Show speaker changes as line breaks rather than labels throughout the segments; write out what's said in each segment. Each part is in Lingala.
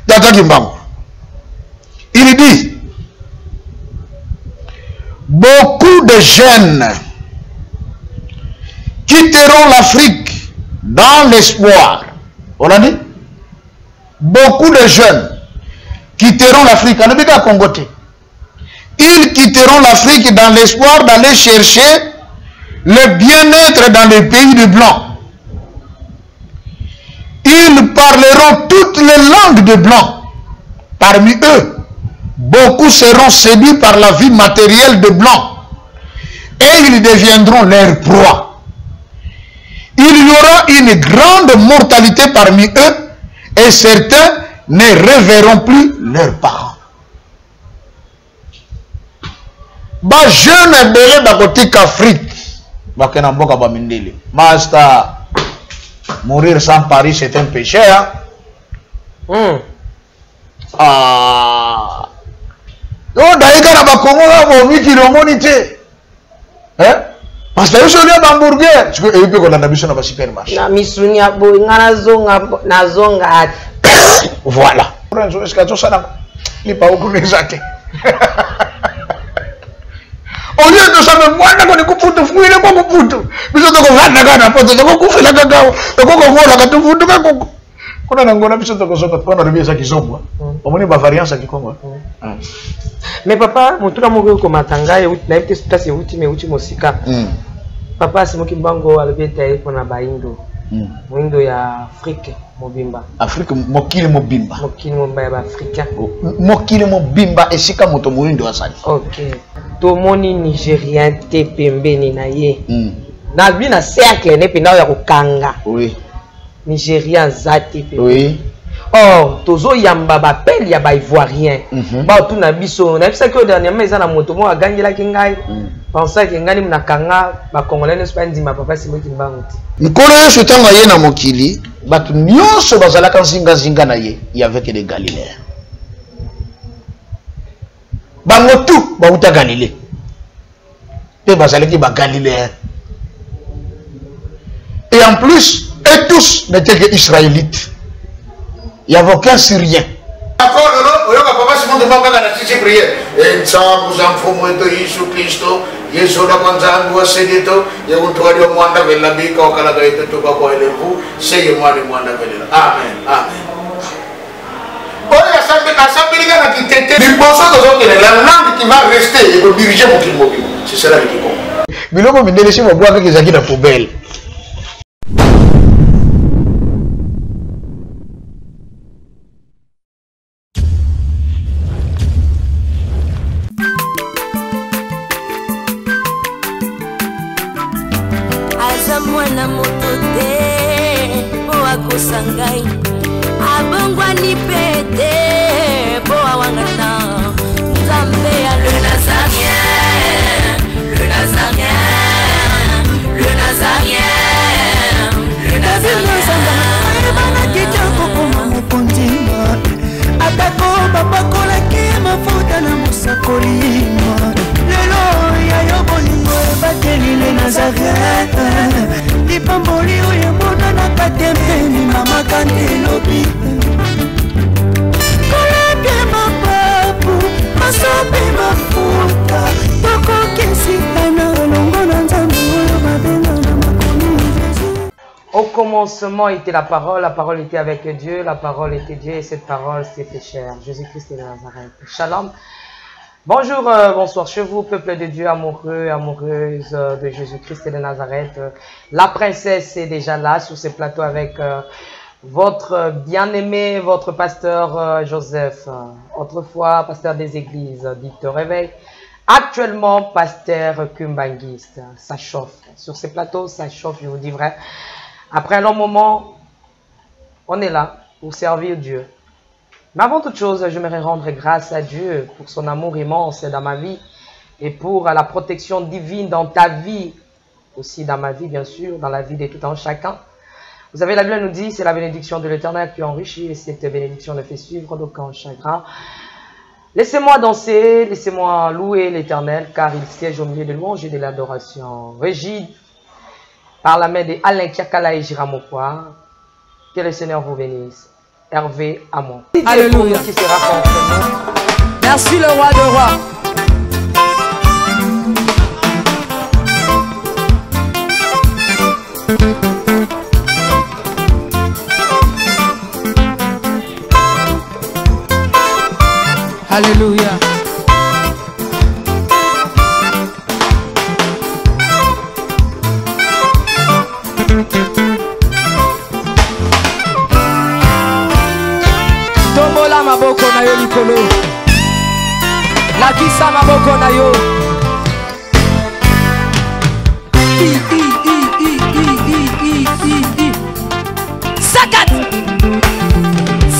Tata Kimbangu. Il dit, beaucoup de jeunes quitteront l'Afrique dans l'espoir. On a dit? Beaucoup de jeunes quitteront l'Afrique. On a dit à Congoté. Ils quitteront l'Afrique dans l'espoir d'aller chercher le bien-être dans les pays de Blancs. Ils parleront toutes les langues de Blancs. Parmi eux, beaucoup seront séduits par la vie matérielle de Blancs. Et ils deviendront leur proie. Il y aura une grande mortalité parmi eux et certains ne reverront plus leurs parents. Ba jeune belé bakoti qu'Afrique. Bakena mboka ba mindele. Master, mourir sans Paris c'est un péché. Hein? Ah. Yo daika na ba Congo la bo miki romonité. Hein? Parce que je suis hamburger. Tu peux épier qu'on a mis sur le supermarché.
Na misuni ya boy ngana zonga.
Voilà. Est-ce que tu sais ça? Il pas beaucoup exact. Au lieu de ça, moi, je ne peux pas fouiller le bon poutre. Mais je ne peux pas faire la pote, je ne peux pas faire la cacao. Je ne peux pas faire la cacao. Quand on a un peu de variance à Congo.
Mais papa, mon tour amoureux comme Matanga, et na été sur place et ultime musika. Papa, c'est moi qui bango à l'objet pour na baindo. Windo ya Afrique mobimba.
Afrique mokili mobimba.
Mokili mobimba ya Africain.
Mokili mobimba esika moto moindo asali.
OK. Tomoni Nigérien te pembeni na ye. Na bi na cercle ne penda ya kokanga.
Oui.
Nigérien zati pembeni.
Oui.
Or, tozo yamba ba pel ya ba ivoirien. Ba tout na biso, na bisa que dernièrement ils na moto mo agangela kingai. Pensa que ngani na kanga ba congolais ne pas ndima papa c'est moi qui mbanguti.
Nkolo yesu tanga ye na mokili, batu nyonso bazalaka zinga na ye, il y avait que des Galiléens. Bango tout bauta Galilée. Pe bazalaki ba Galiléens. Et en plus, eux tous n'étaient que israélites. Il n'y avait aucun Syrien. D'accord, non, papa Simon de Banga na tisi prière. Et ça vous en faut moi de Jésus Christ. Yesu na kwanza ngwa sedito, ya utwali wa mwanda vela bika wakala gaita tuka kwa elevu, seye mwani mwanda vela. Amen. Amen. Oya asambili na kitete. Liboso tozoke la langue qui va rester et de diriger mon kimobi. C'est cela qui compte. Biloko mindele si mo bwa ke zaki na poubelle.
Mwana moto te po akosangai abongwa ni pete po awangata Nzambe ya le Nazarien, le Nazarien, le Nazarien, le Nazarien.
Bana kitoko koma mokondima atako bapakola ki mafuta na musakolima lelo ya yobolingo bateli le Nazarien. Pamboli oye mona na katembeni mama kandelobi koleke mapapu masope mafuta toko kesitana longo na nzambe oyo babenga na makomi Jésus.
Au commencement était la parole était avec Dieu, la parole était Dieu et cette parole s'est fait chair. Jésus-Christ de Nazareth. Shalom. Bonjour, bonsoir chez vous, peuple de Dieu amoureux, amoureuse de Jésus-Christ de Nazareth. La princesse est déjà là sur ce plateau avec votre bien-aimé, votre pasteur Joseph. Autrefois, pasteur des églises, dites réveil. Actuellement, pasteur kumbangiste. Ça chauffe. Sur ce plateau, ça chauffe, je vous dis vrai. Après un long moment, on est là pour servir Dieu. Mais avant toute chose, j'aimerais rendre grâce à Dieu pour son amour immense dans ma vie et pour la protection divine dans ta vie, aussi dans ma vie bien sûr, dans la vie de tout un chacun. Vous savez, la Bible nous dit, c'est la bénédiction de l'Éternel qui enrichit et cette bénédiction ne fait suivre d'aucun chagrin. Laissez-moi danser, laissez-moi louer l'Éternel car il siège au milieu de louanges et de l'adoration. Régie par la main de Alain Kiakala et Jiramopoa, que le Seigneur vous bénisse. Hervé Amon.
Alléluia.
Qui sera contre nous.
Merci le roi de rois. Alléluia. Tombola maboko na yo likolo. Lakisa maboko na yo. Sakat.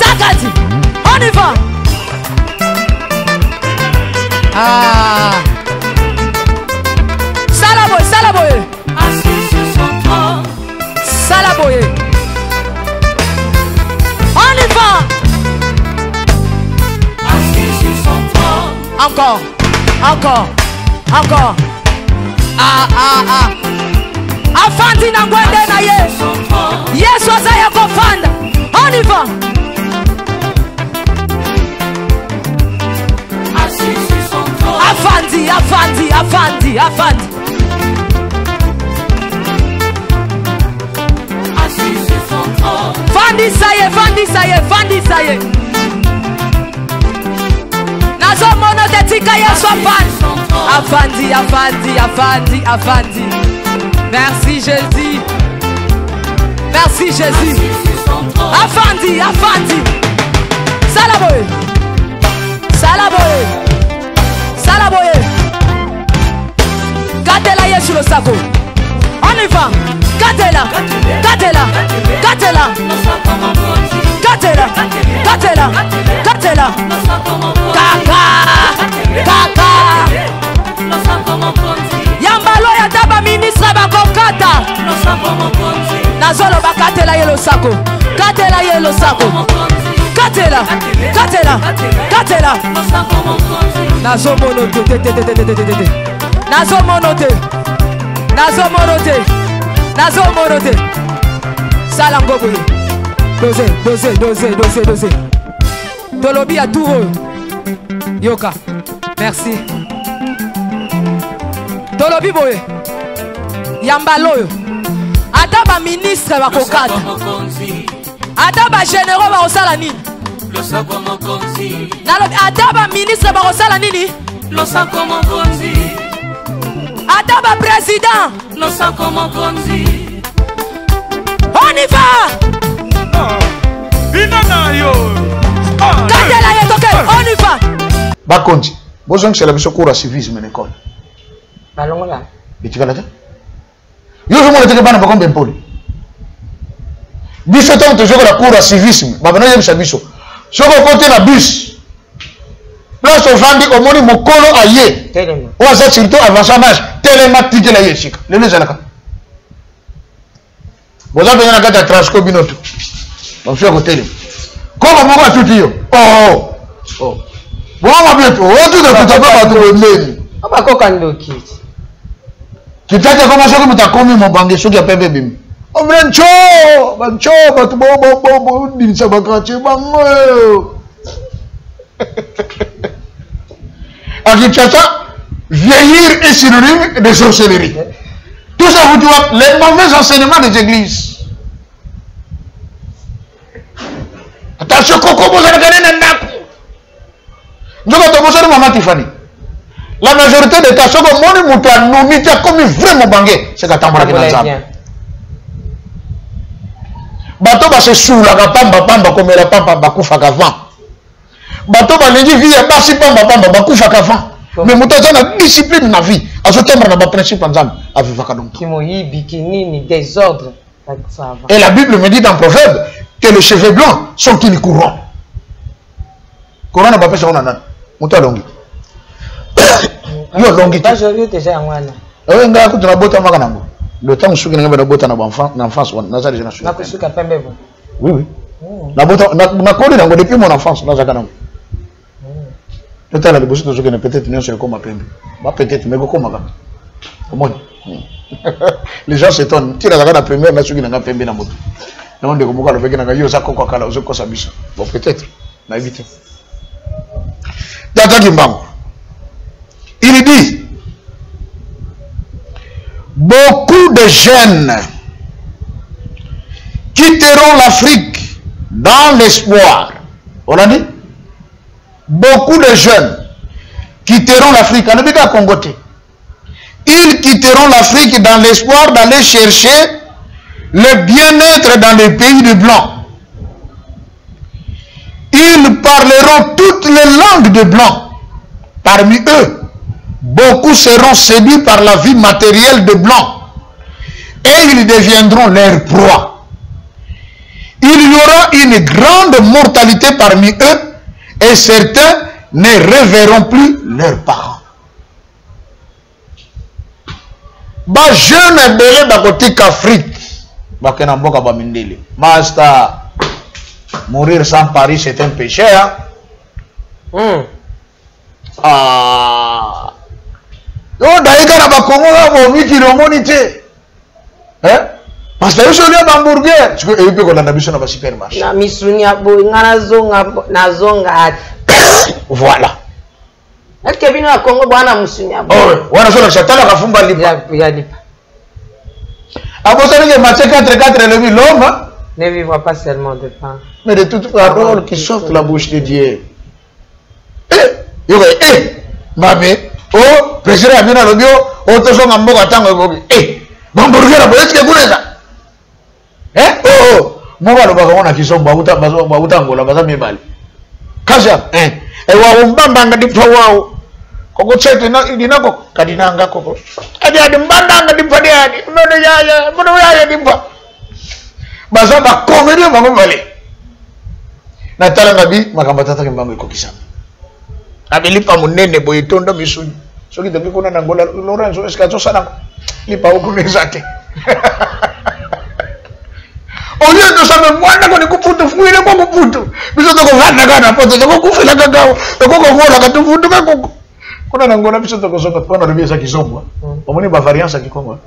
Sakat. On y va. Ah. Salaboye, Salaboye.
Assis sur son trône.
Salaboye. On y va.
Assis sur son trône.
Encore, encore, encore. Ah, ah, ah. Afandi na ngwende na ye. Yesu azaya kofanda. On y va.
Assis sur son trône.
Afandi, afandi, afandi, afandi.
Assis sur son trône.
Fandi saye, fandi saye, fandi saye. Nazo mono te tika Yesu afandi. Afandi, afandi, afandi, afandi. Merci Jésus. Merci Jésus. Afandi, afandi. Salaboye. Salaboye. Salaboye. Gatela Yesu le sako. On y va. Gatela. Gatela. Gatela. Gatela. Gatela. Gatela. Kaka. Kaka. Yambalo ya taba ministre bakokata. Nazolo bakatela yelo sako. Katela yelo sako. Katela. Katela. Katela. Nazo monote. Nazo monote. Nazo monote. Nazo monote. Salangobo. Dosé. Tolobi à tout. Yoka. Merci. Tolobi boye. Yambaloyo. Ataba ministre bakokata. Ataba généraux bakosala nini? Ataba ministre bakosala nini? Ataba président. On y va. Katela yetoke. On y va.
Bakonti. Bozong c'est la mission cours à civisme à l'école.
Allons là.
Et tu vas là-dedans? Yo je me bana ba kombe mpoli. Biso tant toujours la cour à civisme. Ba bana yebisa biso. Soko côté na bus. Place au vandi au moni mokolo aye.
Tellement.
Ou ça surtout avançage télématique la yeshika. Le lezalaka. Boza bena kata transco binoto. On fait côté. Comment moko tout yo? Oh. Bon ma bien. Oh tout de tout pas tout le
Abakoka ndoki.
Kitaka kama soko mutakomi mobange soki apembe bimi. Omrencho, bancho, batu bo dinisa bakati bango. Akitata vieillir est synonyme de sorcellerie. Tout ça vous doit les mauvais enseignements des églises. Attention koko bozana kanena ndako. Njoka to bozana mama Tiffany. La majorité des cas, comme mon mouton, nous mettons comme vraiment bangé, c'est qu'à t'embrasser dans ça. Bateau va se sous la pamba comme la pamba bakufa kavant. Bateau va l'énergie vie pas si pamba bakufa kavant. Mais mouton ça la discipline na vie. À ce temps on a principe en zam à vivre kadon.
Kimoyi bikini désordre.
Et la Bible me dit dans Proverbe que les cheveux blancs sont une couronne. Couronne n'a pas fait ça on a nan. Mouton longi. Yo longi
Pas joli déjà wana.
Ewe nga ku tuna bota maka nango. Le temps suki nga bota na enfant na enfance wana na zali
Na kusuka pembe bo.
Oui. Na bota na kodi nango depuis mon enfance na zaka nango. Peut-être la bosse to na peut-être non c'est comme pembe. Ba peut-être mais ko maka. Comment? Les gens s'étonnent. Tu la zaka na première na suki nga pembe na moto. On dit comment le fait que ça quoi kala ozo kosa biso. Bon peut-être na éviter. Tata Kimbangu. Il dit beaucoup de jeunes quitteront l'Afrique dans l'espoir. On a dit beaucoup de jeunes quitteront l'Afrique. On a dit qu'à Congoté. Ils quitteront l'Afrique dans l'espoir d'aller chercher le bien-être dans les pays de blancs. Ils parleront toutes les langues de blancs. Parmi eux, beaucoup seront séduits par la vie matérielle de blancs et ils deviendront leur proie. Il y aura une grande mortalité parmi eux et certains ne reverront plus leurs parents. Ba jeune belé bakoti qu'Afrique bakena mboka ba mindele. Master, mourir sans Paris c'est un péché hein? Ah. Donc d'ailleurs na ba Congo ba mi kilomoni te. Hein? Parce que je suis hamburger, parce que et puis qu'on a biso na ba supermarché.
Na misunya bo ngana zonga
voilà.
Est-ce que bino na Congo bwana misunya bo?
Oh, wana sona chatala kafumba lipa.
Ya lipa.
Abosani que Matthieu 4:4 le l'homme
ne vivra pas seulement de pain,
mais de toute parole qui sortent de la bouche de Dieu. Mamé, oh, président Amina Lobio, oh, tout ça, Mamboka Tango, Mambourger, est-ce que vous êtes là? Oh, Mova, le baron qui sont Bautango, la base de Bali. Kaja, et Wambanga di Pawao, Koko Chet, Dinako, Kadinanga Koko. Adi Mbanga di Padiani, Monoya Dimpa. Bazaba, comédie, Mamali. Natala Nabi, Makamatata Kimbango Kokisa. Abelipa munene boyetonda misuni soki depuis qu'on a Angola Lorenzo escato sana lipa okunezake au lieu de ça me mwana ko nikufutu fuile ko kufutu biso to vana kana poto to kufela kakao to ko ngola ka tufutu ka koko kuna Angola biso to kosoka kona rubia kizomba omoni ba variance kikongo.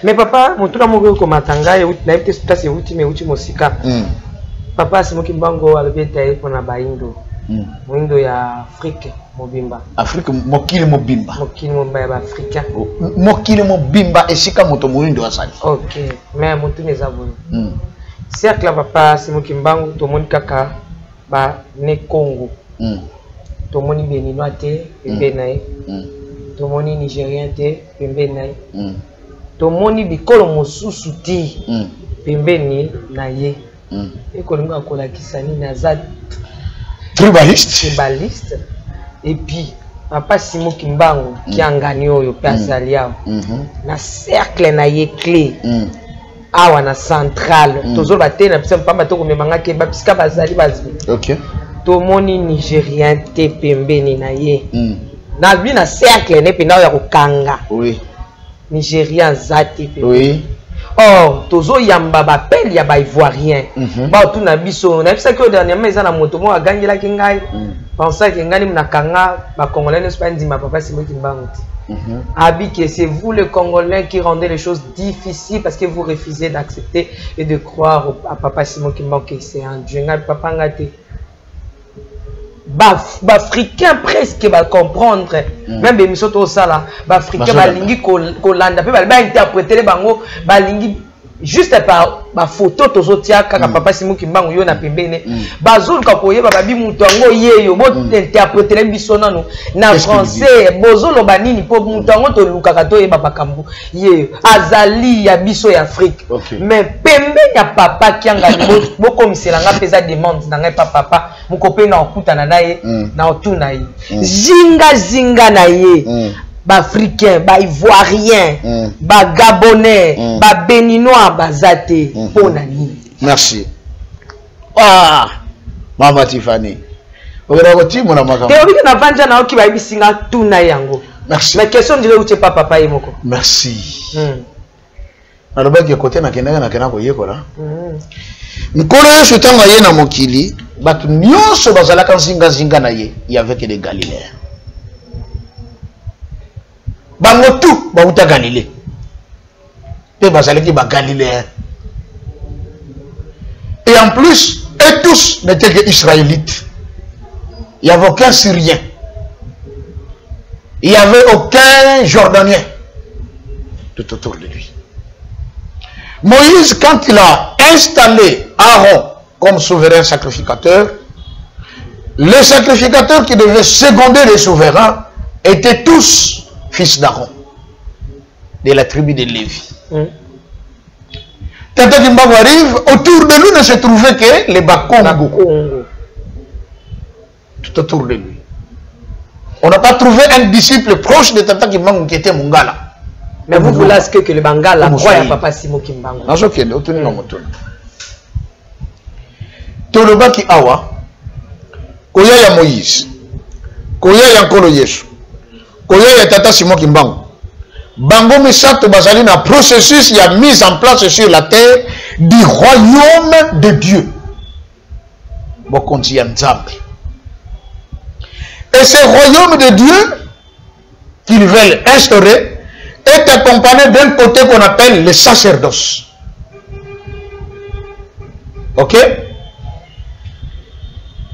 Mais papa mutuna moko ko matanga ye na ite place ye uti mosika papa Simoki Mbango alibeta ye pona baindo Windo ya Afrique mobimba. Afrique
mokili mobimba.
Mokili mobimba ya Africain.
Mokili mobimba esika moto moindo asali.
OK. Mais moto neza boyo. Cercle papa Simoki Mbango to moni kaka ba ne Congo. To moni Béninois te pembe nae. To moni Nigérien te pembe nae. To moni bikolo mosusu ti pembe ni na ye. Ekolinga kola kisani na zad tribaliste et puis papa Simoki Mbango qui a gagné au Pazaliao na cercle na ye clé awa na centrale tozo baté na pisa pamba to komemanga ke ba pisika bazali bazi.
OK.
To moni Nigérien te pembeni na ye na bi na cercle ne pina ya kokanga.
Oui.
Nigérien zati pe.
Oui.
Or, tozo yamba ba pel ya ba ivoirien. Ba tout na biso, na bisa que dernièrement ils na moto mo agangela kingai. Pensa que ngani mna kanga ba congolais ne pas ndima papa Simoki Mbango. Abi que c'est vous les Congolais qui rendez les choses difficiles parce que vous refusez d'accepter et de croire à papa Simoki Mbango que c'est un dieu. Ngai papa ngate. Ba africain presque va comprendre même émission tout ça là ba africain ba lingi ko landa pe ba interpréter les bango ba lingi juste par ba photo tozotia kaka papa Simoki Mbango yo na pembene bazulu ka koyeba ba bi mutu ngo yeyo bo interpréter biso nano na français bozolo banini po mutu ngo to lukaka to yeba bakambu yeyo azali ya biso ya Afrique mais pembe ya papa kianga bo komisela nga pesa demande na ngai papa mukope na okutana naye na otuna ye zinga na ye ba africain ba ivoirien ba gabonais ba béninois bazate pona nini.
Merci. Mama Tiffany okera ko timo na makamba
te obiki na vanja na oki ba bisinga tuna yango.
Merci.
Mais question ndire uche papa ye moko.
Merci. Alobaki kote na kena ko yekola nkolo yesu tanga ye na mokili batu nyonso bazalaka zinga na ye y avait que des Galiléens bango tout bauta Galilée pe bazalaki ba Galiléens Et en plus, eux tous n'étaient que Israélites. Il n'y avait aucun Syrien. Il n'y avait aucun Jordanien tout autour de lui. Moïse, quand il a installé Aaron comme souverain sacrificateur, les sacrificateurs qui devaient seconder les souverains étaient tous fils d'Aaron, de la tribu de Lévi. Tata Kimbangu arrive, autour de lui ne se trouvait que les Bakongo. Tout autour de lui. On n'a pas trouvé un disciple proche de Tata Kimbangu qui était Mungala.
Mais vous voulez que le Bangala croit à Papa Simo Kimbangu.
Toloba ki awa, koya ya Moïse, koya ya Nkolo Yesu, koya ya Tata Simo Kimbangu. Bango misato bazali na processus ya mise en place sur la terre du royaume de Dieu. Bokonzi ya Nzambe. Et ce royaume de Dieu qu'ils veulent instaurer est accompagné d'un côté qu'on appelle le sacerdoce. Ok?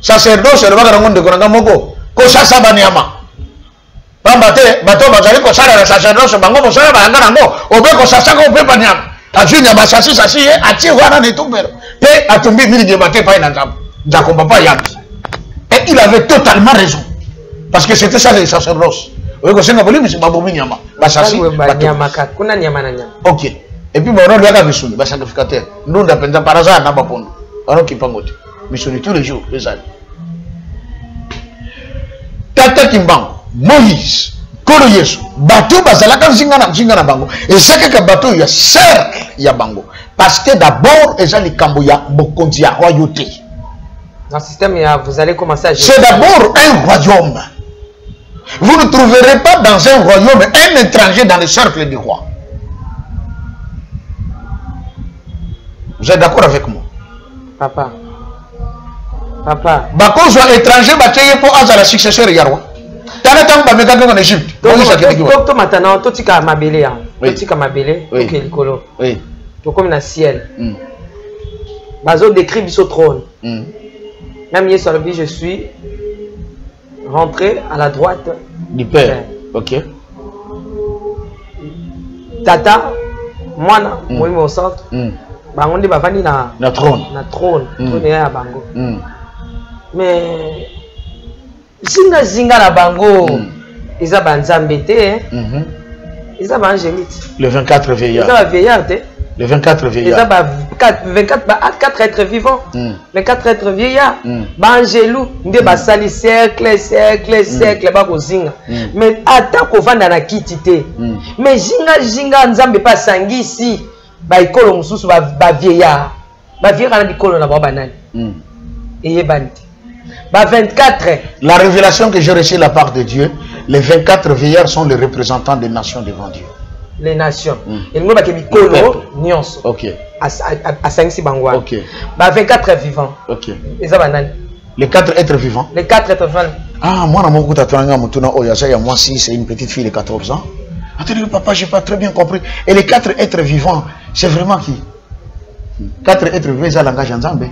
Sacerdoce, c'est le bagarangon de Konangamoko. Kosa Sabanyama. Pambate, bato bazali kosala la sacerdoce, bango kosala bayanganango. Obe kosasaka obe banyama. Ajunya basasi sasi, ati wana netubero. Pe atumbi mili debate pa inanzam. Jakomba pa yambi. Et il avait totalement raison. Parce que c'était ça les sacerdoces. Ok. Et puis, on a misuni, les sacrificateurs. Nous, on a pensé par hasard, on a pas on a qui pas ngote. Misuni tous les jours, les années. Tata Kimbangu, Moïse, Nkolo Yesu, bateau bazalaka nzinga na bango. Et ça que bateau il y a cercle ya bango. Parce que d'abord, ils ont les kambo ya bokonzi ya royauté.
Dans le système, vous allez commencer à...
C'est d'abord un royaume. Vous ne trouverez pas dans un royaume un étranger dans le cercle du roi. Vous êtes d'accord avec moi?
Papa. Papa.
Bako soit étranger, bataille pour avoir la successeur de roi. T'as le temps de me en Égypte.
Toi, maintenant, toi, tu as ma belle. Tu as ma belle. Ok, le colo.
Oui.
Tu comme dans le ciel. Bazo décrit sur trône. Même hier sur le je suis rentré à la droite
du Père. Ok.
Tata, moi, moi, au centre. On dit bavani na
trône.
Na trône. Trône ya bango. Mais zinga la bango. Ils ont banzambe te. Ils ont angélite.
Le 24 veillards.
Ils ont veillards te.
Le 24 veillards.
Ils ont 4 êtres vivants. Les 4 êtres vieillards. Bangelou, nde basali cercle ba ko zinga. Mais attends qu'on va dans la kitite. Mais zinga nzambe pas sangisi. Ba ikolo mususu ba vieillard. Ba vieillard na bikolo na ba banani. Et banti. Ba 24.
La révélation que j'ai reçue de la part de Dieu, les 24 veillards sont les représentants des nations devant Dieu.
Les nations. Et nous ba ke bikolo nyonso.
OK.
À 5 bangwa.
OK.
Ba 24 vivants.
OK.
Eza banani.
Les 4 êtres vivants.
Les 4 êtres vivants.
Ah, moi na mon tatouanga mutuna oyasa moi si c'est une petite fille de 14 ans. Attendez, papa, j'ai pas très bien compris. Et les 4 êtres vivants, c'est vraiment qui? 4 êtres vivants, ça langage en Zambé.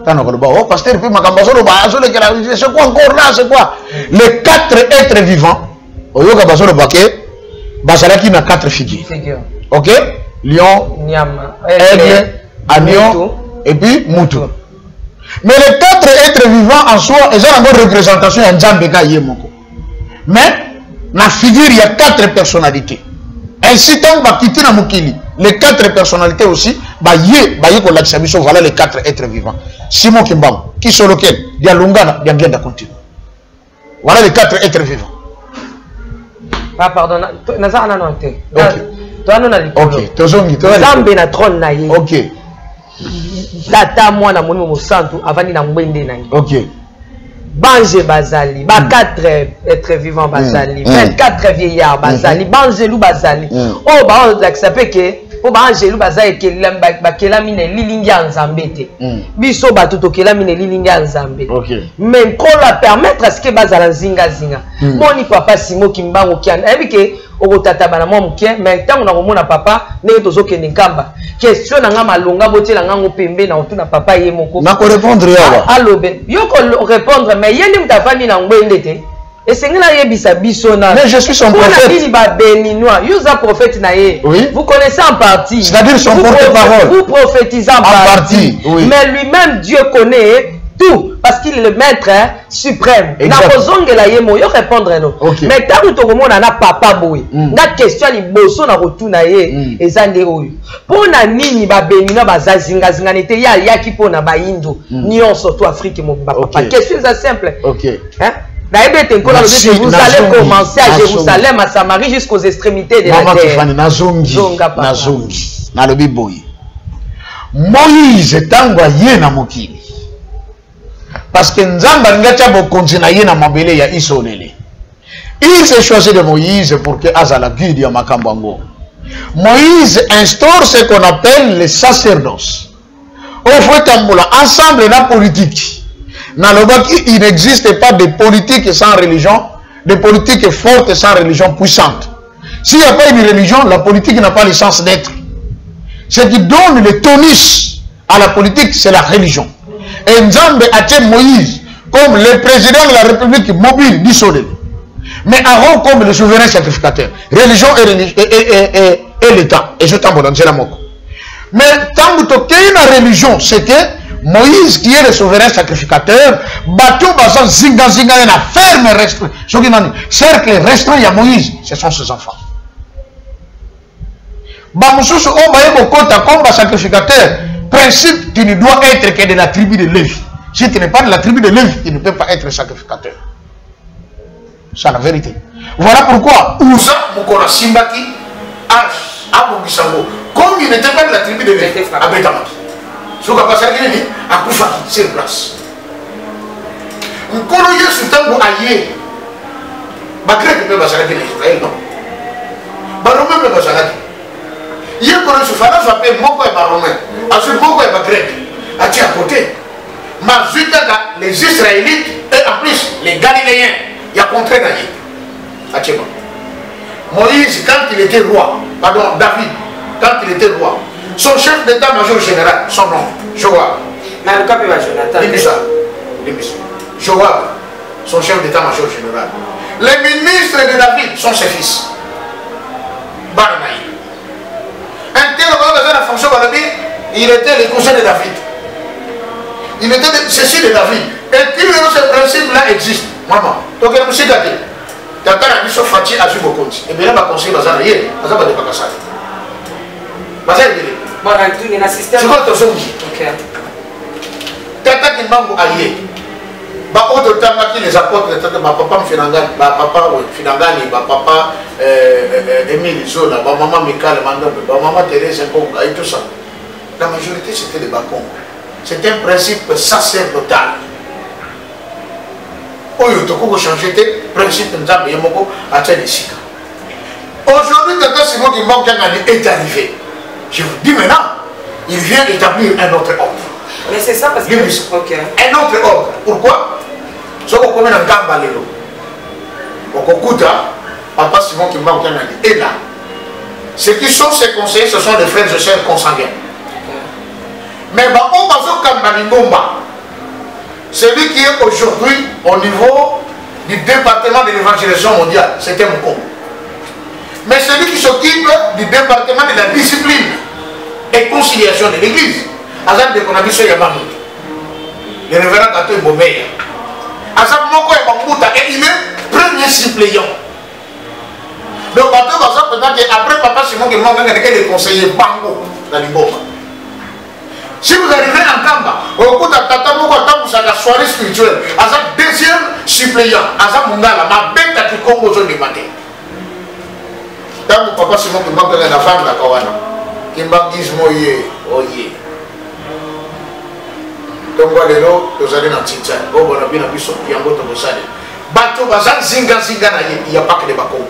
Oh, pasteur, puis c'est quoi encore là? C'est quoi? Les 4 êtres vivants, Oyoga Bazolo Baké, Bazalaki n'a 4 figures. Ok? Lion, aigle, agneau, et puis Moutou. Mais les 4 êtres vivants en soi, ils ont une représentation en Zambéka Yemoko. Mais, la figure, il y a 4 personnalités. Ainsi, tant que les 4 personnalités aussi, voilà les 4 êtres vivants. Simon Kimbangu, qui sont lesquels? Dialungana, Diangenda continue. Voilà les 4 êtres vivants.
Ah, pardon,
ok,
Zambe na trône na ye.
Ok.
Tata moi na moni mo santu avani na mwende na ye.
Ok.
Bange Bazali, 4 êtres vivants Bazali, 24 vieillards Bazali, Bangelou Bazali. Oh, bah, on accepte que po ba angelu baza ekelam ba kelami ne lilingi ya nzambe te biso bato to kelami ne lilingi ya nzambe mais nkola permettre à ce que bazala zinga zinga moni papa Simo Kimbango kiana ebike okotata bana mwa mukie mais tango na komona papa ndenge tozokende nkamba question na nga malonga botela ngango pembe na otuna papa ye moko
na ko répondre yawa
alobe yoko répondre mais yende mutafandi na ngwende te et c'est là yebisa biso na
mais je suis son prophète
il ba béninois yuza prophète na ye vous connaissez en partie
c'est-à-dire son porte-parole
vous prophétisez en partie mais lui-même Dieu connaît tout parce qu'il est le maître suprême na kozongela ye moyo répondre no mais tant que komona na papa boy na question liboso na rotuna ye ezande oyo pona nini ba béninois bazazinga zinga nete ya yaki pona ba indo nyonso to Afrique mo papa question ça simple hein. Vous allez commencer à Jérusalem, à Samarie, jusqu'aux extrémités de la terre.
Moïse tango ye na mokili. Parce que Nzamba ngacha bokonzi na ye na mabele ya Isolele. Il s'est choisi de Moïse pour que azala guide ya makambango. Moïse instaure ce qu'on appelle les sacerdoces. Au fait ensemble na politique. Il n'existe pas de politique sans religion, de politique forte sans religion puissante. S'il n'y a pas une religion, la politique n'a pas le sens d'être. Ce qui donne le tonus à la politique, c'est la religion. Et Nzambe a été Moïse comme le président de la République mobile d'Isolé, mais Aaron comme le souverain sacrificateur. Religion et l'État. Et je t'en donne, c'est la moko. Mais tant que une religion, c'est que Moïse qui est le souverain sacrificateur, bateau bazan zinga zinga na ferme restreint. Cercle restreint, il y a Moïse, ce sont ses enfants. Bamoussous Obaye Bokota comme sacrificateur, principe, tu ne dois être que de la tribu de Lévi. Si tu n'es pas de la tribu de Lévi, tu ne peux pas être sacrificateur. C'est la vérité. Voilà pourquoi Ouza Mokona Simbaki Abongisango, comme il n'était pas de la tribu de Lévi, à Betamaki. Ce qu'on va passer à Koufa, sur place. On connaît ce temps où aïe. Bagrek peut passer à Israël, non. Baromain peut passer à il y a un ce fana s'appelle Moko et Baromain. À ce Moko et Bagrek, à qui à côté. Mais les Israélites et en plus les Galiléens, il y a contre Naïe. À Tchéba. Moïse, quand il était roi, pardon, David, quand il était roi, son chef d'état-major général, son nom, Joab. Joab, son chef d'état-major général. Les ministres de David sont ses fils. Barnaï. Un tel homme dans la fonction Barabi, il était le cousin de David. Il était ceci de David. Et tout ce principe-là existe. Maman, donc il y a aussi David. Tata a dit ce Fati a vu beaucoup. Et bien là, ma conseil, Bazar, il y a pas de Bakasari. Bazar, il est. C'est quoi ton son? Tata qui m'a allié. Bah, autre temps, les apôtres, ma papa Finangani, ma papa Finangani, ma papa Émile Zola, ma maman Mikal, ma maman Thérèse Nkonga et tout ça. La majorité, c'était des bacons. C'est un principe sacerdotal. Oyo toko changer tes principes Nzambe Yemoko à Tchanisika. Aujourd'hui, Tata Simon Kimbango est arrivé. Je vous dis maintenant, il vient établir un autre ordre.
Mais c'est ça parce que... Okay.
Un autre ordre. Pourquoi? Ce qu'on connaît dans Gambalero. Au Kokuta, Papa Simon Kimbango est là. Ceux qui sont ses conseillers, ce sont des frères et sœurs consanguins. Mais on va faire Kambalingomba. Celui qui est aujourd'hui au niveau du département de l'évangélisation mondiale, c'était Moko. Mais celui qui s'occupe du département de la discipline et conciliation de l'église, Azam de Konamiso Yamamou, le révérend Kato Bomeya. Azam Moko et Bambouta, et il est premier suppléant. Donc, après Papa Simon qui m'a dit qu'il est conseiller Bango dans l'Iboma. Si vous arrivez en Kamba, au bout de Tata Moko, vous avez la soirée spirituelle, Azam deuxième suppléant, Azam Mungala, ma bête à Kikongo zone du matin. Tant que Papa Simon qui m'a dit la femme de la Kawana, qui m'a dit Moye, Oye. Donc, voilà, vous allez dans Titsa, vous avez bien vu son piango de Bossade. Bateau Bazan Zinga Zinga, il n'y a pas que des Bakongo.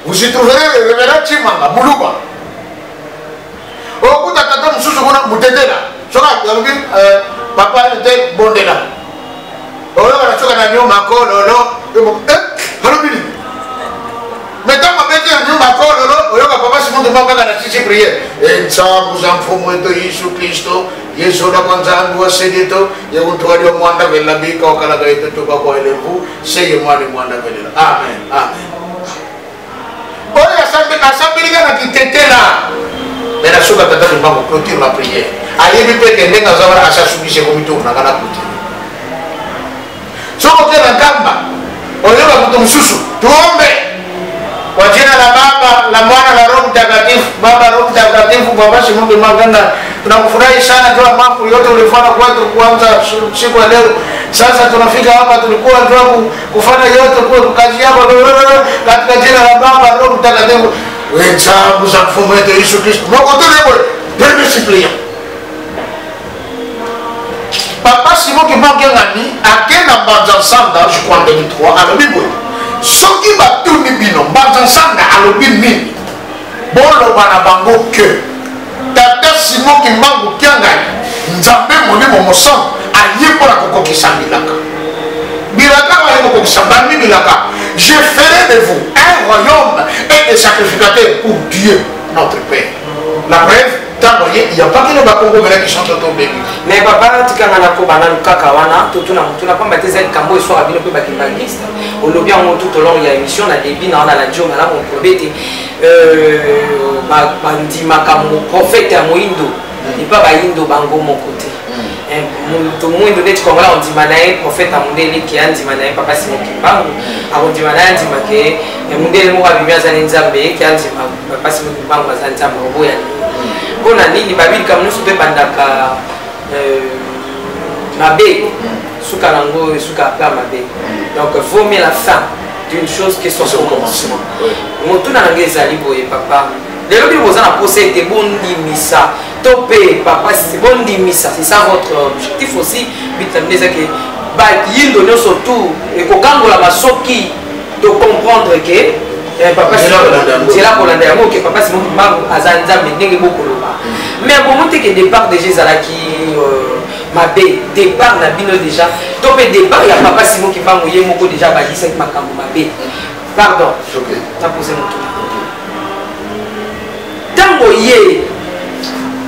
Vous y trouverez le révérend Chimanga, Moulouba. okuta tata mosusu kuna mutendela soka yalobi papa était bondela oyo banasoka na nyo makololo alobi nini maintenant mabete ya nyo makololo oyoka papa simon demba kaka na sisi priere nsambu za mfumu wetu Yesu Kristo Yesu na kwanza ndu wasedeto yekuntuwali wa mwanda vela bika wakalaga yetu tuba kwa elevu seye mwani mwanda vela amen amen oyo asambelika na kitetela mena suka tata mbango clôture la prière ayebi peke ndenga zawara asasubishe komito na kana clôture soko tena ngamba oyoka mtu msusu tuombe kwa jina la Baba la Mwana la Roho Mtakatifu. Baba Roho Mtakatifu, Baba si Mungu maganda, tunakufurahi sana kwa mambo yote ulifanya kwetu kuanza siku ya leo. Sasa tunafika hapa, tulikuwa ndio kufanya yote kwa kazi yako katika jina la Baba Roho Mtakatifu. Wewe changu za mfumo wetu Yesu Kristo. Mungu tulebo premier suppléant. Papa Simon qui manque ngani akena banza sanda je crois en 2003 à la Bible. Soki batuni bino banzansanga alobi nini boloba na bango ke tata Simon Kimbangu kiangai nzambe molimo mosantu aye mpona kokokisa bilaka bilaka aye kokokisa bami bilaka je ferai de vous un royaume et des sacrificateurs pour Dieu notre Père. La preuve il n'y a pas que les Bakongo qui sont tombés.
Mais papa, tu as un akobana kakawana, tout le monde, tu n'as pas battu cette cambo et soit à binope bakimbaniste. Au lobby en tout au long il y a émission, on a des bins, on a la journée, on a mon probété. Bandi makamo prophète à Moindo, et pas Baindo Bango mon côté. Tout le monde est comme là, on dit Manaï, prophète à Mondé qui a dit Manaï, papa Simon Kimbangu, on dit Manaï, dit Maké, et Mondé le mot a bien Zanzambé, qui a dit papa Simon Kimbangu à Zanzambé. Bon année, les babines comme nous sommes bandaka mabé, soukalango et soukapa mabé. Donc vaut mieux la fin d'une chose que son commencement. Mon tout dans l'anglais et papa. Les lobbies vous en possédé bon dimissa, topé papa c'est bon dimissa, c'est ça votre objectif aussi. Vitaminer ça que bah yindo nous surtout et qu'au kango la masoki de comprendre que papa c'est là pour l'endroit que papa c'est mon maman azanza mais n'est beaucoup là. Mais pour monter que départ déjà Zalaki mabé départ na bino déjà topé départ il y a papa Simon qui va mouiller moko déjà bali 5 makambo mabé. Pardon. OK. T'as posé mon tour. Tango yé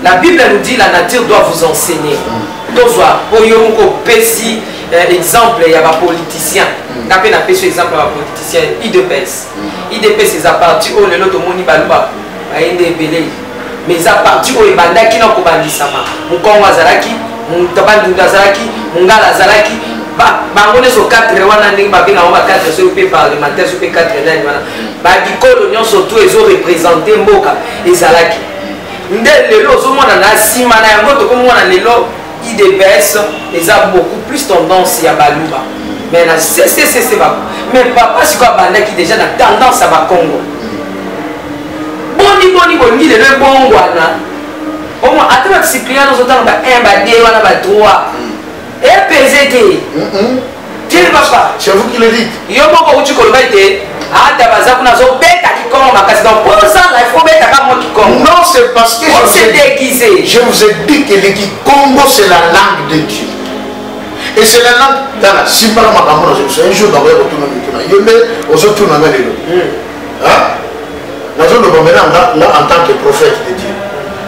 la Bible nous dit la nature doit vous enseigner. Tozwa oyomoko pesi exemple il y a pas politicien. N'a pas pesi exemple à politicien IDPS. IDPS c'est à partir où le lot moni baluba baende belé. Mais à partir où ibandaki na kobandisama. Mukongo azalaki, mutabandu azalaki, mungala azalaki bangone so 4 wana ndenge babina ba 4 so pe parlementaire so pe 4 nani wana ba bikolo nyonso to ezo représenter mboka ezalaki nde lelo zo mona na sima na yango to komona lelo IDPS eza beaucoup plus tendance ya baluba mais na c'est ba mais papa si quoi bandaki déjà na tendance à ba Congo boni lelo bongo wana au moins atteindre discipline nos autant ba 1 ba 2 wana ba 3 et PZT. Tiens papa.
C'est vous qui le dites.
Yo moko uchi koloba ite ata baza kuna zo beta kikongo makasi donc pour ça là il faut beta comme moi kikongo.
Non, c'est parce que
on s'est déguisé.
Je vous ai dit que le Kikongo c'est la langue de Dieu. Et c'est la langue dans la simpala makambo un jour dans le retour na yembe ozotu na lelo. Hein? Nazo le bomena là en tant que prophète de Dieu.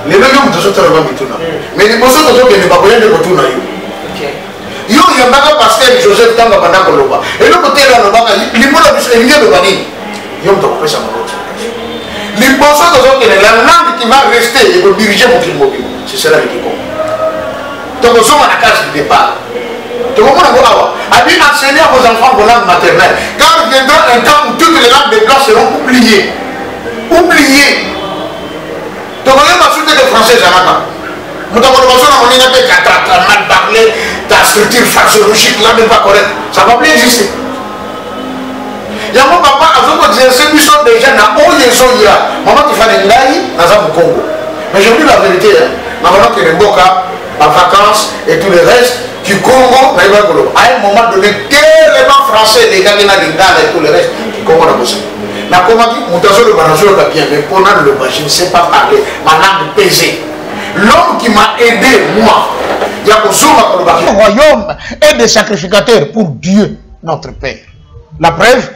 Les gens qui sont très mituna. Mais les personnes qui ne pas connaître retour na yo. Yo yambaka pasteur Joseph Tanga Bandako Loba. Et le côté là Loba, l'imola du Seigneur de Bani. Yo me t'a sa marotte. Les personnes qui la langue qui va rester et va diriger mon film mobile. C'est cela qui compte. Donc nous sommes à la case du départ. Tu comprends quoi? A dit enseigner à vos enfants vos langues maternelles. Car viendra un temps où toutes les langues de blanc seront oubliées. Oubliées. Donc on est dans le français Zanaka. Nous avons mal parlé, ta structure phaseologique là n'est pas correcte. Ça ne va plus exister. Il y a mon papa, avant que je dise, sont déjà dans Oyezoya. Maman qui fait des laïs dans le Congo. Mais je vous dis la vérité, maintenant que les Mboka, en vacances et tout le reste, du Congo, à un moment donné, tellement français, les gars, les Lingala et tout le reste, du Congo n'a pas ça. Mais comment dire, mon tazo le banazo le bien, mais pendant le bas, je ne sais pas parler, ma langue pesée. l'homme qui m'a aidé, moi, le royaume est des sacrificateurs pour Dieu, notre Père. La preuve,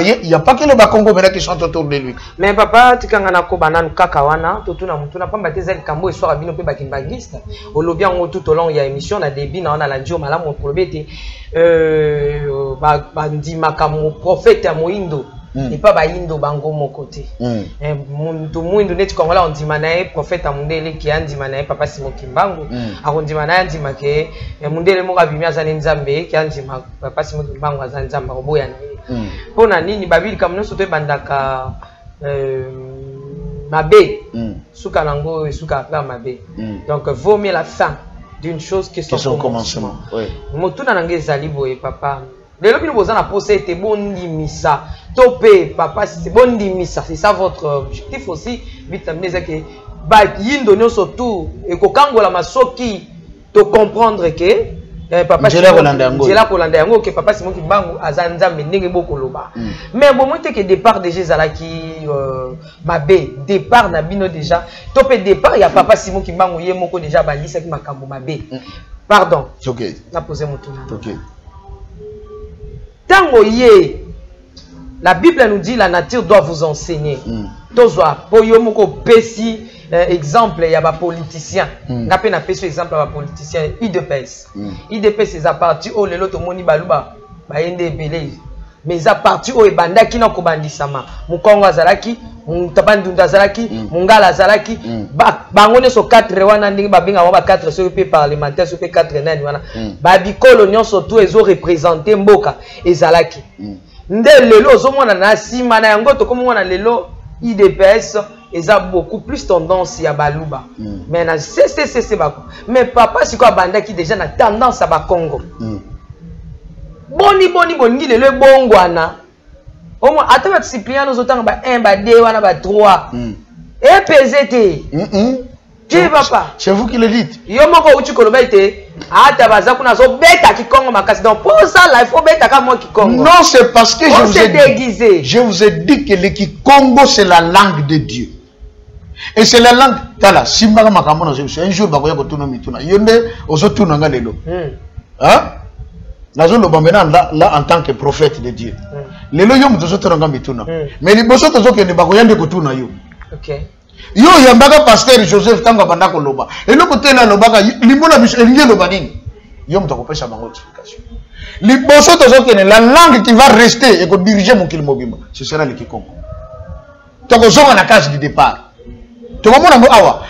il n'y a pas que les Bakongo qui sont autour de lui.
Mais papa, tu as dit que kakawana, tu n'as pas battu les cambo et soir à bino pe bakimbagiste. Au lobby en tout au long il y a émission, on a des bins, on a la dio malam on probété. Bandi makamo prophète à Moindo. Et pas Indo bango mon côté. Tout le monde net comme là on dit manae prophète à Mundele qui a dit manae papa Simon Kimbango. On dit manae dit maké Mundele mo kabimia za Nzambe qui a dit papa Simon Kimbango za Nzambe oboya na. Pona nini babili comme nous sote bandaka mabe. Suka nango suka pa mabe. Donc vaut mieux la fin d'une chose que son commencement. Oui. Motuna nange zali boye papa. Les gens qui nous ont posé était bon dimisa. Topé, papa, c'est bon dimisa. C'est ça votre objectif aussi. Vite, c'est que yindo nyo surtout et ko kangola masoki to comprendre que papa c'est là kolanda yango que papa Simon Kimbangu azanza ndenge boko loba. Mais bon moi que départ déjà zalaki mabe départ na bino déjà topé départ il y a papa Simon Kimbangu ye moko déjà bandisa ki makambo mabe. Pardon.
OK.
Na poser mon tour.
OK.
Tango yé, la Bible nous dit la nature doit vous enseigner. Tozwa, poyo moko pesi exemple il y a ba politicien. Na pe na pesi exemple ba politicien IDPS. IDPS c'est à partir au lelo to moni baluba ba yende belé. Mais à partir au ebandaki na ko bandisama. Mukongo azalaki, mutabandunda azalaki, mungala azalaki, bango ne so 4 wana ndingi ba benga ba 4 sur pe parlementaire sur pe 4 nani wana. Ba bikolo nyonso tout ezo représenter mboka ezalaki. Nde lelo ozomona na sima na yango to comme mona lelo IDPS eza beaucoup plus tendance ya baluba. Mais na c'est bako. Mais papa siko abandaki déjà na tendance à ba Congo. Boni le bongwana. Au moins attends Cyprien nous autant ba 1 ba 2 wana ba 3. Et PZT. Tu papa.
C'est vous qui le dites.
Yo moko uchi koloba ite ata baza kuna zo beta ki Congo makasi. Donc pour ça là il faut beta ka moi ki Congo.
Non, c'est parce que je vous ai dit que le Kikongo c'est la langue de Dieu. Et c'est la langue tala simba makambo na c'est un jour bakoya ko tuna mituna. Yonde ozo tuna nga lelo. Hein? Là en tant que prophète de Dieu. Les loyaux me sont en mituna. Mais les bossos sont qui ne bagoyant de kotuna yo.
Ok.
Yo yambaga pasteur Joseph Tanga Bandako Loba. Et le côté là Lobaga, l'imola Michel Lobanin. Yo me t'accopé sa mango explication. Les bossos sont qui la langue qui va rester et que diriger mon kilmobima. Ce sera le Kikongo. Donc on sort à la case du départ. Tout le monde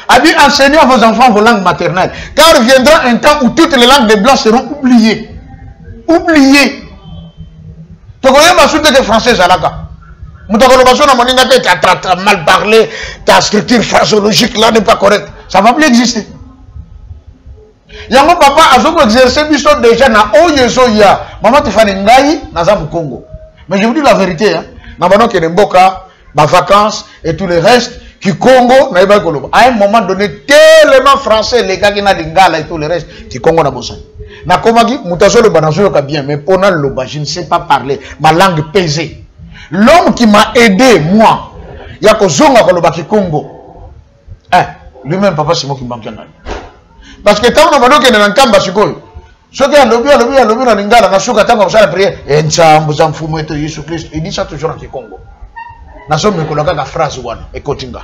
a dit enseignez à vos enfants vos langues maternelles. Car viendra un temps où toutes les langues des blancs seront oubliées. Oublié. Tu connais ma suite de français à la cas. Tu as mal parlé, ta structure phraseologique là n'est pas correcte. Ça ne va plus exister. Yango papa a exercé déjà na oyesoya. Maman tu fais ngai na za Congo. Mais je vous dis la vérité hein. Na bano ke mboka, ma vacances et tout le reste qui Congo na ba koloba. À un moment donné tellement français les gars qui na lingala et tout le reste qui Congo na bossa. Na komaki mutasolo banazo ka bien mais pona loba je ne sais pas parler ma langue pesée. L'homme qui m'a aidé moi ya ko zonga ko loba ki Congo. Lui-même papa c'est moi qui m'en tiens. Parce que tant on va donc dans kamba sikoyo. Ce qui a lobby na lingala na suka tango ça la prière et nzambu za mfumo eto Yesu Christ il dit ça toujours en Congo. Na somme ko loka ka phrase wana e kotinga.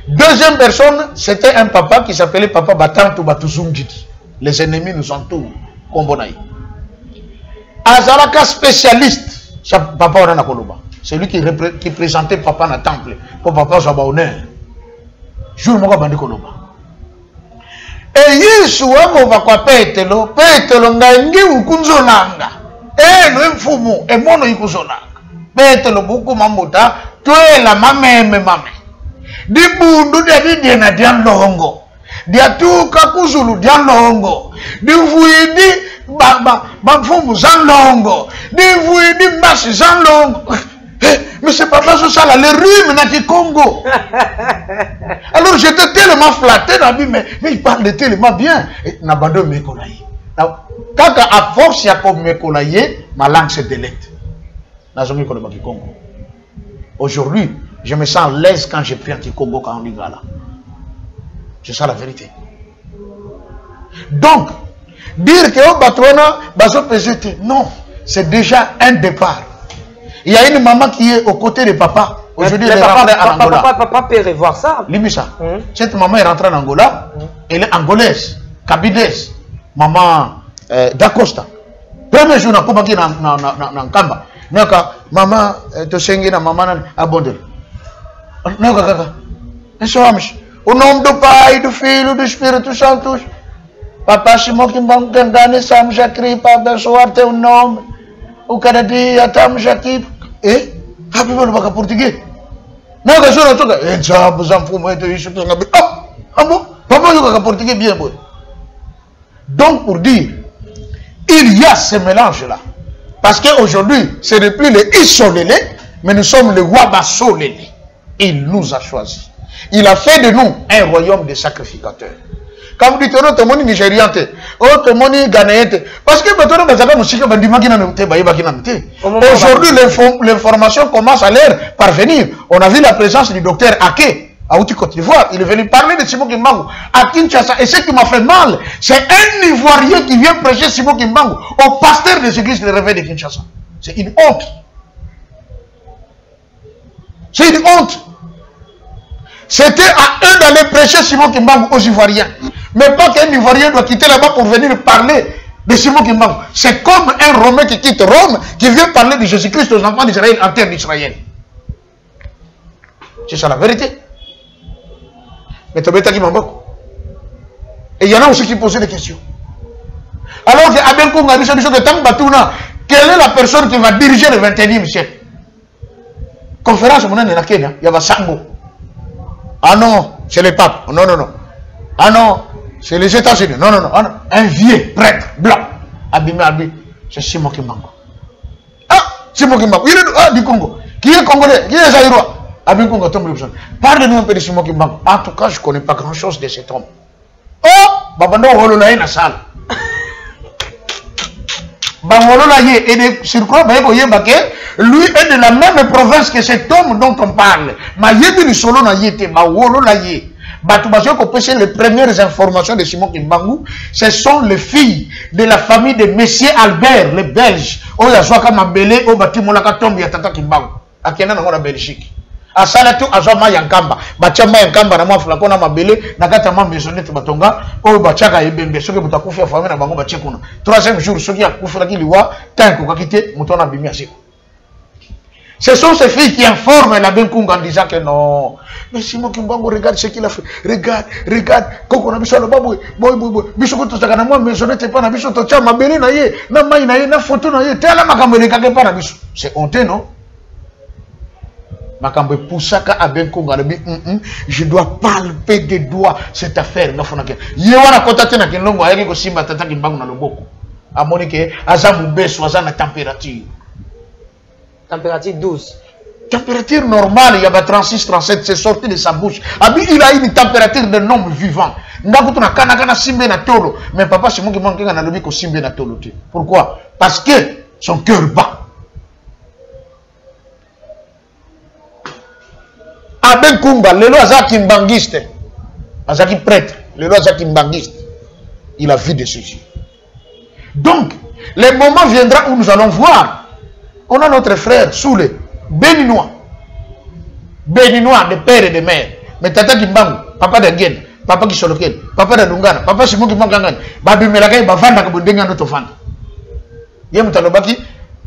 Deuxième personne, c'était un papa qui s'appelait Papa Batantou Batuzungiti. Les ennemis nous entourent. Kombonaï. Azalaka spécialiste. Papa Orana Koloba. C'est lui qui présentait Papa dans le temple. Pour Papa soit honneur. Jour Moka Bandi Koloba. Et Yeshua Mova kwa Petelo. Petelo ngangi ukunzonanga. No mfumu. E mono ikuzonanga. Petelo buku mamuta. Tue la mame. Di bundu dia di na dia longo. Dia tuka kuzulu dia longo. Di vuidi ba mfumu za longo. Di vuidi masi za longo. Mais c'est pas ça ça là, le rhume na ki Congo. Alors j'étais tellement flatté dans lui, mais il parlait tellement bien. Na bando me kolaye. Kaka à force ya ko me kolaye, ma langue se délecte. Na zongi ko ba ki Congo. Aujourd'hui, je me sens à l'aise quand je prie à Congo quand on y va là. C'est ça la vérité. Donc, dire que au Batouana, non, c'est déjà un départ. Il y a une maman qui est aux côtés de papa. Aujourd'hui, elle est rentrée en Angola.
Papa peut revoir ça.
Limisa. Cette maman est rentrée en Angola. Elle est angolaise, cabidaise. Maman d'Acosta. Premier jour, on a commencé dans Kamba. Maman, tu sais que maman a abondé. Au nom du Père, du Fils, du Espírito Santo. Papa, c'est moi qui m'a gagné, ça me j'écris, pas besoin de ton nom. Au Canada, attends, j'écris. Eh? Happy birthday, portugais. Non, que je ne sais pas. Eh, ça, vous en foutez, je suis ah bon? Papa, je suis portugais bien bon. Donc, pour dire, il y a ce mélange-là. Parce qu'aujourd'hui, ce n'est plus les Isolélé, mais nous sommes les Wabasolélé. Il nous a choisis. Il a fait de nous un royaume de sacrificateurs. Quand vous dites, oh, tout le monde est nigérian, oh, tout le monde est ghanéen, parce que aujourd'hui, l'information commence à leur parvenir. On a vu la présence du docteur Ake à Outi Côte d'Ivoire. Il est venu parler de Simon Kimbangu à Kinshasa. Et ce qui m'a fait mal, c'est un Ivoirien qui vient prêcher Simon Kimbangu au pasteur des églises de réveil de Kinshasa. C'est une honte. C'est une honte. C'était à eux d'aller prêcher Simon Kimbangu aux Ivoiriens. Mais pas qu'un Ivoirien doit quitter là-bas pour venir parler de Simon Kimbangu. C'est comme un Romain qui quitte Rome, qui vient parler de Jésus-Christ aux enfants d'Israël en terre d'Israël. C'est ça la vérité. Mais tu as dit et il y en a aussi qui posaient des questions. Alors que Aben Konga a dit que quelle est la personne qui va diriger le 21e siècle? Conférence au Kenya, il y a Sambo. Ah non, c'est le pape. Non, non, non. Ah non, c'est les États-Unis. Non, non, non. Un vieux prêtre blanc. Abimé, c'est Simon Kimbangu. Ah, Simon Kimbangu. Il est du Congo. Qui est congolais? Qui est zaïrois? Abimé Kongo tombe le Parlez-nous un peu de Simon Kimbangu. En tout cas, je ne connais pas grand-chose de cet homme. Oh, Babando Hololaye na salle. Bangololaye et de surcroît, lui est de la même province que cet homme dont on parle. Mais il y a solo na yete, Bangololaye. Les premières informations de Simon Kimbangu, ce sont les filles de la famille de Monsieur Albert, les Belges. Oh, il y a soit comme Abélé, oh, Batimolaka tombe, il y a Tata Kimbangu. À Kenya, dans la Belgique. À Salatu, à Zoma Yankamba. Bachama Yankamba, na flacon na Mabélé, na Katama Maisonnette Batonga, oh, Bachaka et Bembe, ceux qui ont coupé à famille, na Bango Bachekuna. Troisième jour, ceux qui ont coupé à Kiliwa, tant qu'on a quitté, Mouton a bimé à Seko. Ce sont ces filles qui informent la Benkunga en disant que non. Mais Simon Kimbangu, regarde ce qu'il a fait. Regarde, regarde. Quand on a vu ça, le babou, Bisoko to sakana moi, Maisonnette pas na biso to tcha Mabélé na ye, na mai na ye, na photo na ye, tela makambele kake pas na biso. C'est honteux, non? Makambe Poussaka a Benkunga, je dois palper des doigts cette affaire. Yewana contacté na Kinlongo, aéri ko simba tata Kimbangu na loboko. A Monique, Azamu beso, Azana température.
Température 12.
Température normale, il y avait 36, 37, c'est sorti de sa bouche. Il a une température d'un homme vivant. Mais papa, c'est moi qui manque un lobby simbe na tolo. Pourquoi? Parce que son cœur bat. Aben Kumba, le loi Kimbanguiste, Azaki prêtre, le loi Kimbanguiste, il a vu de ceci. Donc, le moment viendra où nous allons voir. On a notre frère Soule, béninois de père et de mère. Mais Tata Kimbangu, papa d'Angen, papa qui Solokel, papa de Lungana, papa Simon Kimbangu, Babi Melagay, Bavanda Kabundenga Notofanda. Yemutalobaki,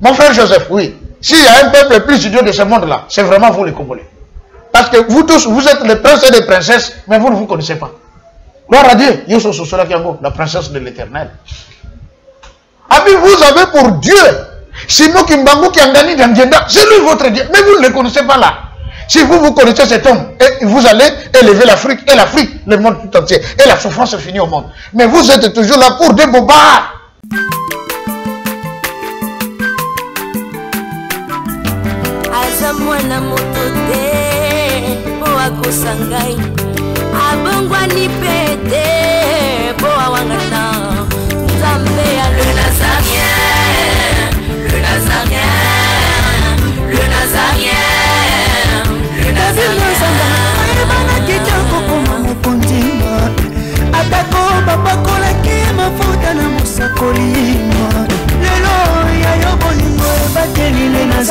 mon frère Joseph, oui. S'il y a un peuple plus idiot de ce monde-là, c'est vraiment vous les Congolais. Parce que vous tous, vous êtes les princes et les princesses, mais vous ne vous connaissez pas. Gloire à Dieu, la princesse de l'éternel. Abi, vous avez pour Dieu Simon Kimbangu qui a gagné dans Djenda, c'est lui votre Dieu. Mais vous ne le connaissez pas là. Si vous connaissez cet homme, et vous allez élever l'Afrique, et l'Afrique, le monde tout entier. Et la souffrance est finie au monde. Mais vous êtes toujours là pour des bobards.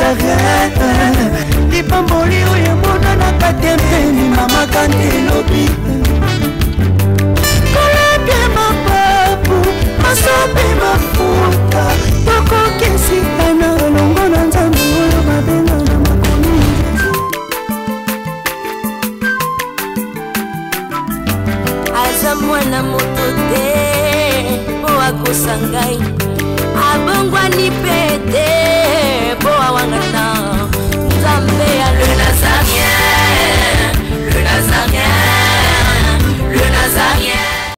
Nazareth lipamboli oyo monanaka tempeni mama kandelobi kolapie mapapu masope mafuta tokokesitana elongo na nzambe oyo babenga na makomi
aza mwana moto te po akosa ngai abongwani pete